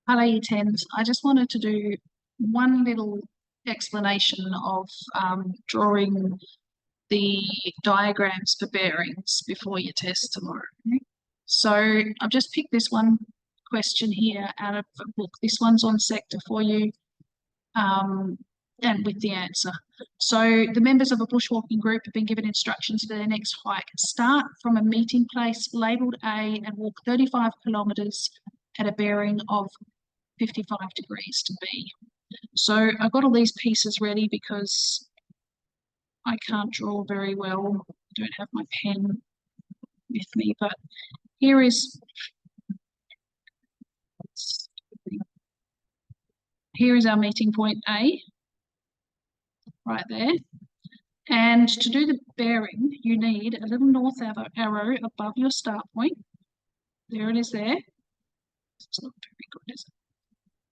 Hello, Year 10s. I just wanted to do one little explanation of drawing the diagrams for bearings before your test tomorrow. So I've just picked this one question here out of a book. This one's on sector for you, and with the answer. So the members of a bushwalking group have been given instructions for their next hike. Start from a meeting place labelled A and walk 35 kilometres at a bearing of 55 degrees to B. So I got all these pieces ready because I can't draw very well. I don't have my pen with me, but here is our meeting point A, right there. And to do the bearing, you need a little north arrow above your start point. There it is there. It's not very good, is it?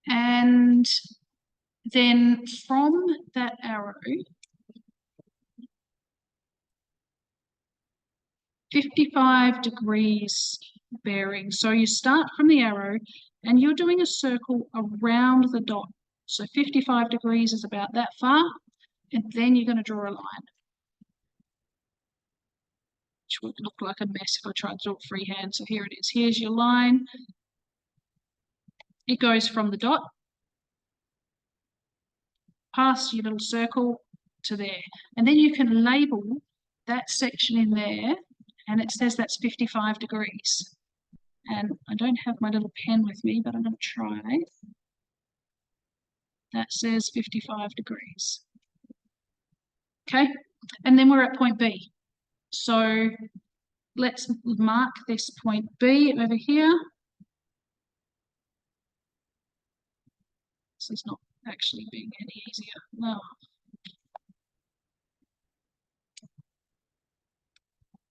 And then from that arrow, 55 degrees bearing. So you start from the arrow and you're doing a circle around the dot. So 55 degrees is about that far, and then you're going to draw a line, which would look like a mess if I tried to do it freehand. So here it is. Here's your line. It goes from the dot past your little circle to there. And then you can label that section in there, and it says that's 55 degrees. And I don't have my little pen with me, but I'm going to try. That says 55 degrees. Okay, and then we're at point B. So let's mark this point B over here. This is not actually being any easier. No.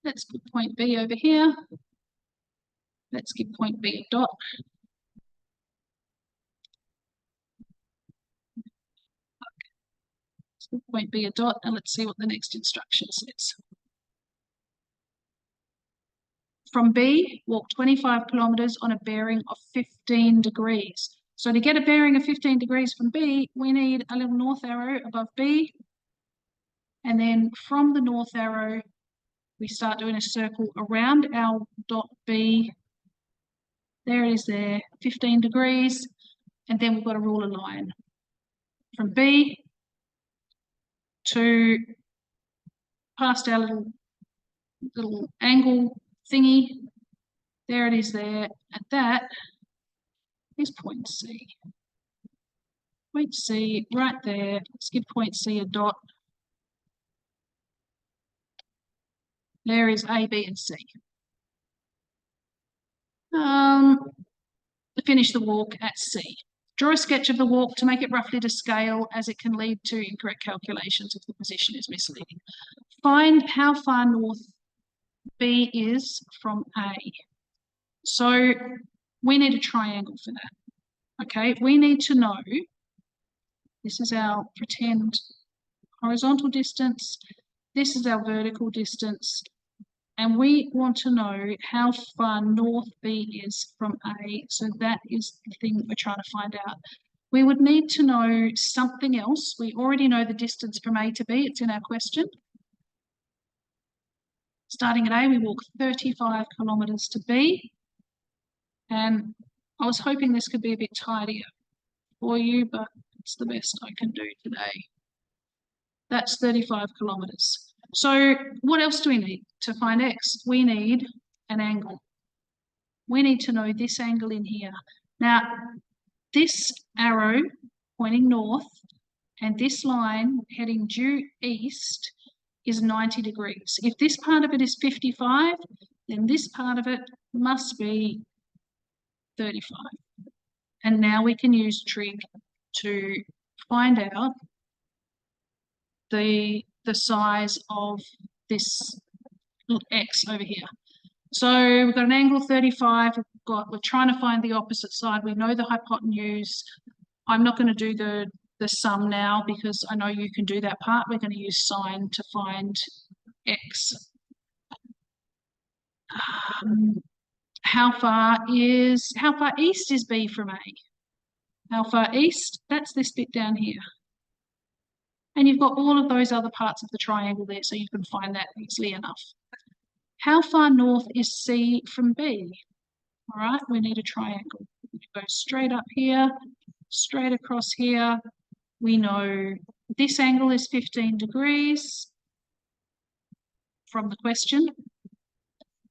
Let's put point B over here. Let's give point B a dot. Let's give point B a dot, and let's see what the next instruction says. From B, walk 25 kilometres on a bearing of 15 degrees. So to get a bearing of 15 degrees from B, we need a little north arrow above B. And then from the north arrow, we start doing a circle around our dot B. There it is there, 15 degrees. And then we've got to rule a line from B to past our little angle thingy. There it is there. And that is point C. Point C right there. Let's give point C a dot. There is A, B, and C. Finish the walk at C. Draw a sketch of the walk to make it roughly to scale, as it can lead to incorrect calculations if the position is misleading. Find how far north B is from A. So we need a triangle for that. Okay, we need to know, this is our pretend horizontal distance, this is our vertical distance, and we want to know how far north B is from A. So that is the thing that we're trying to find out. We would need to know something else. We already know the distance from A to B. It's in our question. Starting at A, we walk 35 kilometres to B. And I was hoping this could be a bit tidier for you, but it's the best I can do today. That's 35 kilometres. So what else do we need to find X? We need an angle. We need to know this angle in here. Now, this arrow pointing north and this line heading due east is 90 degrees. If this part of it is 55, then this part of it must be 35. And now we can use trig to find out the size of this X over here. So we've got an angle 35, we're trying to find the opposite side. We know the hypotenuse. I'm not going to do the sum now because I know you can do that part. We're going to use sine to find X. How far east is B from A? How far east? That's this bit down here. And you've got all of those other parts of the triangle there, so you can find that easily enough. How far north is C from B? All right, we need a triangle. We go straight up here, straight across here. We know this angle is 15 degrees from the question.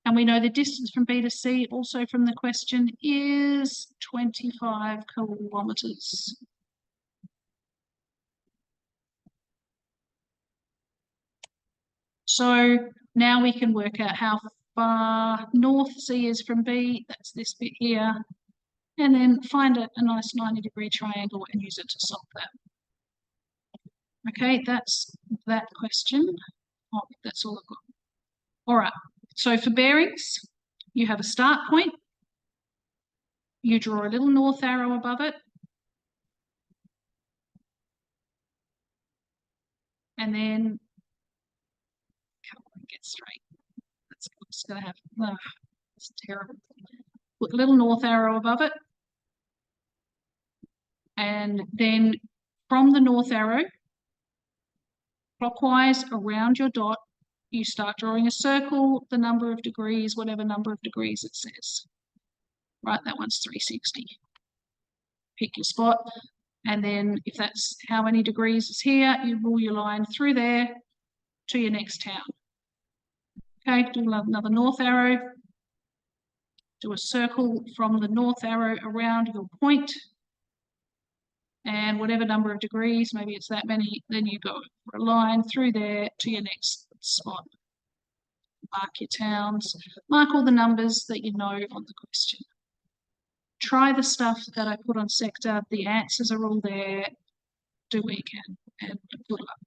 And we know the distance from B to C also from the question is 25 kilometres. So now we can work out how far north C is from B. That's this bit here. And then find a nice 90-degree triangle and use it to solve that. Okay, that's that question. Oh, that's all I've got. All right, so for bearings, you have a start point. You draw a little north arrow above it. And then, come on, get straight. That's just going to have, oh, it's terrible. Put a little north arrow above it. And then from the north arrow, clockwise around your dot, you start drawing a circle, the number of degrees, whatever number of degrees it says. Right, that one's 360. Pick your spot. And then if that's how many degrees is here, you rule your line through there to your next town. Okay, do another north arrow. Do a circle from the north arrow around your point. And whatever number of degrees, maybe it's that many, then you go for a line through there to your next spot. Mark your towns, mark all the numbers that you know on the question. Try the stuff that I put on sector, the answers are all there, do what you can, and good luck.